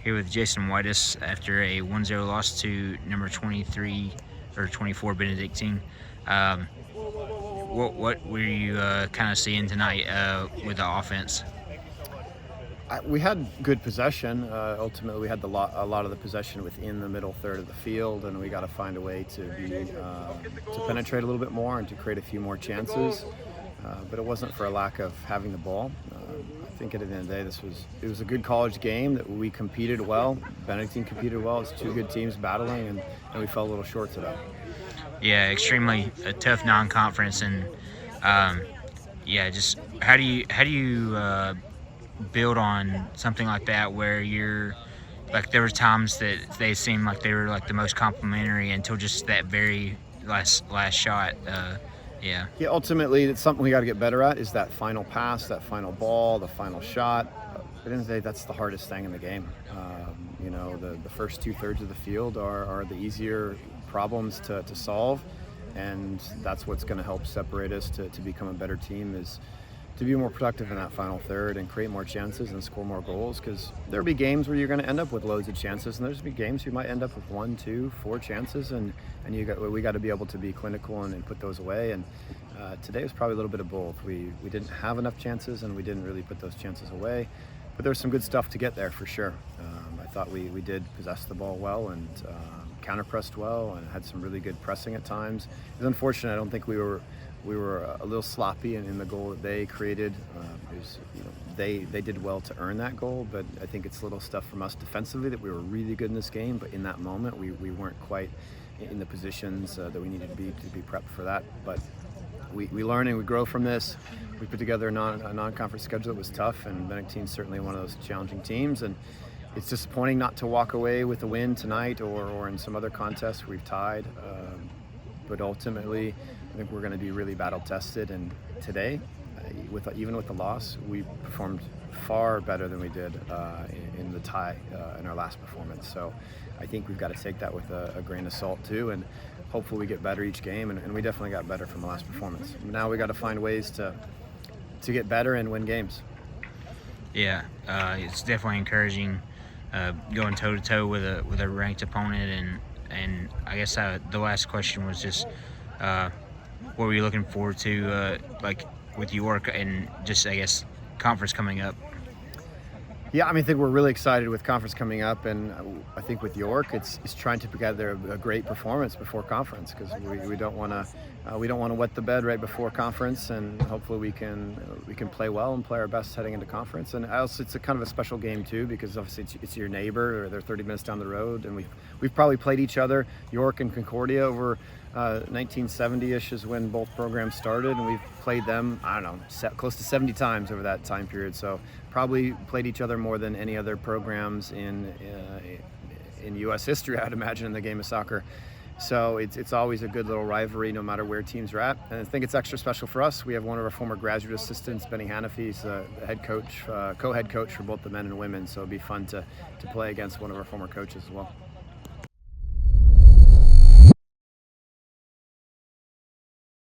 here with Jason Weides after a 1-0 loss to number 23 or 24 Benedictine. What were you kind of seeing tonight with the offense? We had good possession. Ultimately, we had a lot of the possession within the middle third of the field, and we got to find a way to penetrate a little bit more and to create a few more chances. But it wasn't for a lack of having the ball. I think at the end of the day, it was a good college game that we competed well. Benedictine competed well. It's two good teams battling, and we fell a little short today. Yeah, extremely a tough non-conference, and just how do you build on something like that where you're like there were times that they seemed like they were like the most complimentary until just that very last shot. Yeah, ultimately it's something we got to get better at, is that final pass, that final ball, the final shot. At the end of the day, that's the hardest thing in the game. The first 2/3 of the field are the easier problems to solve, and that's what's going to help separate us to become a better team, is to be more productive in that final third and create more chances and score more goals, because there'll be games where you're going to end up with loads of chances, and there's be games you might end up with 1, 2, 4 chances, and we got to be able to be clinical and put those away. And today was probably a little bit of both. We didn't have enough chances, and we didn't really put those chances away, but there's some good stuff to get there for sure. I thought we did possess the ball well and counter-pressed well and had some really good pressing at times. It was unfortunate. I don't think we were a little sloppy in the goal that they created. They did well to earn that goal, but I think it's little stuff from us defensively that we were really good in this game, but in that moment we weren't quite in the positions that we needed to be prepped for that. But we learn and we grow from this. We put together a non-conference schedule that was tough, and Benedictine's certainly one of those challenging teams, and it's disappointing not to walk away with a win tonight or in some other contests where we've tied. But ultimately, I think we're going to be really battle tested. And today, even with the loss, we performed far better than we did in the tie in our last performance. So I think we've got to take that with a grain of salt too, and hopefully we get better each game. And we definitely got better from the last performance. Now we got to find ways to get better and win games. Yeah, it's definitely encouraging going toe to toe with a ranked opponent. And I guess the last question was just what were you looking forward to like with York and just I guess conference coming up? Yeah, I think we're really excited with conference coming up, and I think with York, it's trying to put together a great performance before conference, because we don't want to wet the bed right before conference, and hopefully we can play well and play our best heading into conference. And also it's a kind of a special game too, because obviously it's your neighbor, or they're 30 minutes down the road, and we've probably played each other, York and Concordia, over 1970-ish is when both programs started, and we've played them, I don't know, close to 70 times over that time period. So probably played each other more than any other programs in U.S. history, I'd imagine, in the game of soccer. So it's always a good little rivalry, no matter where teams are at. And I think it's extra special for us. We have one of our former graduate assistants, Benny Hanafi. He's the head coach, co-head coach for both the men and women. So it'll be fun to play against one of our former coaches as well.